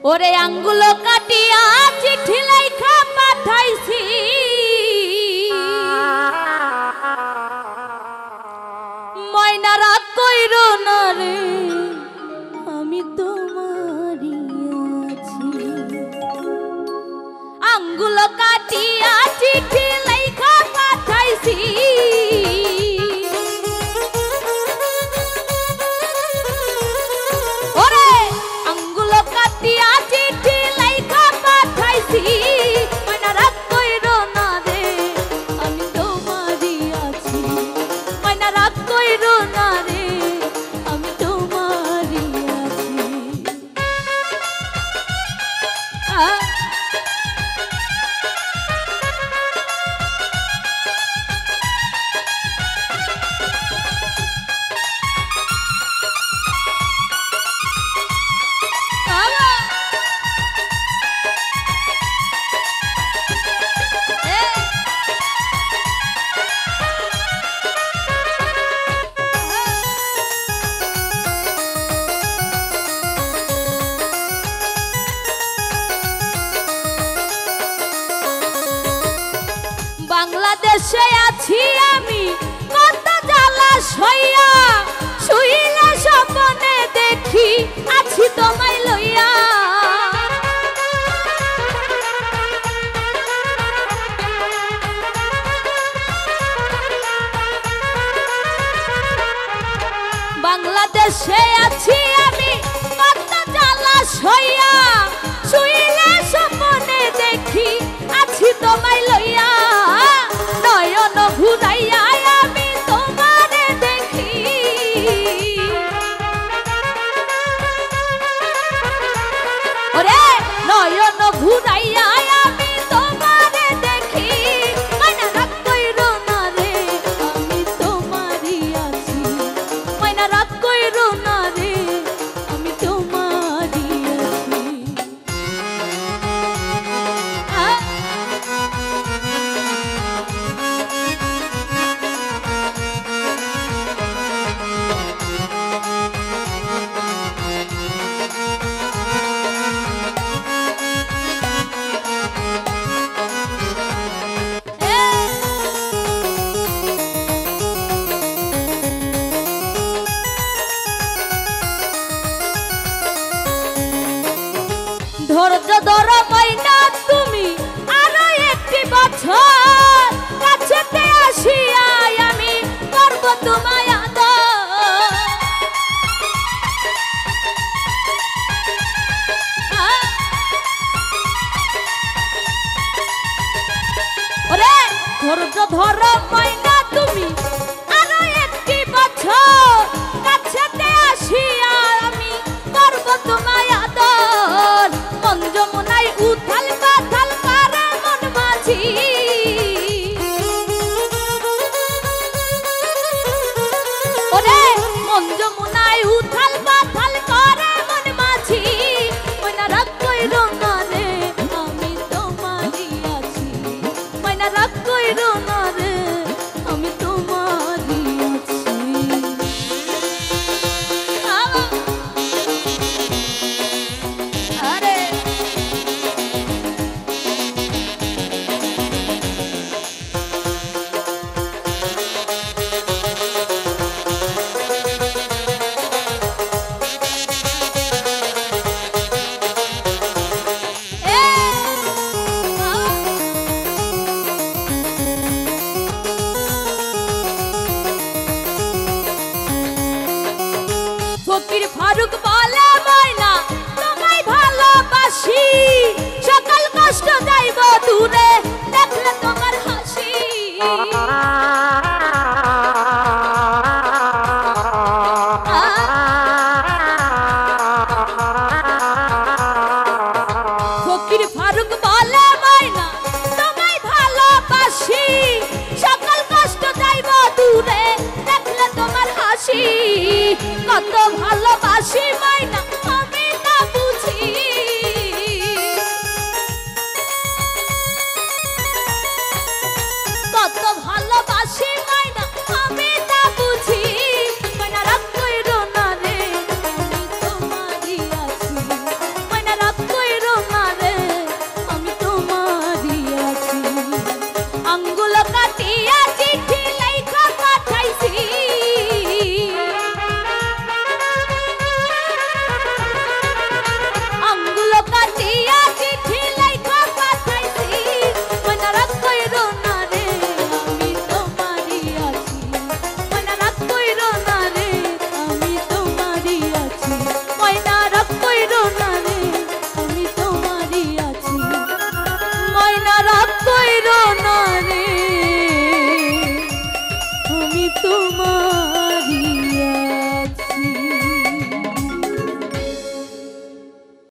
ওরে আঙ্গুলো কাটিয়া চিঠি লেখা পাঠাইছি ময়না রাগ কইরো না রে আমি তোমারই আছি আঙ্গুলো কাটিয়া চিঠি লেখা পাঠাইছি বাংলাদেশে আছি আমি কত জ্বালা সইয়া শুইলে স্বপ্নে দেখি আছি তোমায় লইয়া বাংলাদেশে আছি আমি কত জ্বালা সইয়া শুইলে স্বপ্নে দেখি আছি তোমায় লইয়া নয়ন ঘুরাইয়া আমি তোমারে দেখি ওরে নয়ন ঘুরাইয়া আমি তোমারে দেখি ময়না রাগ কইরো না রে আমি তোমারই আছি ময়না রাগ কইরো না রে আমি তোমারই ধৈর্য ধরো ময়না তুমি আরো একটি বছর কাছেতে আসিয়া আমি করব তোমায় আদর ওরে ধৈর্য ধরো ময়না তুমি আরো একটি বছর কাছেতে আসিয়া আমি করব তোমায় আদর মন যমুনায় উথাল পাথাল করে মন মাঝি ওরে মন যমুনায় উথাল পাথাল করে মন মাঝি ময়না রাগ কইরো না রে আমি তোমারই আছি ময়না রাগ কইরো না রে আমি তোমারই আছি আরে ফকির ফারুক বলে ময়না তোমায় ভালোবাসি সকল কষ্ট যাইব দূরে দেখলে তোমার হাসি ফকির ফারুক বলে ময়না তোমায় ভালোবাসি সকল কষ্ট যাইব দূরে দেখলে তোমার হাসি কত ভালোবাসি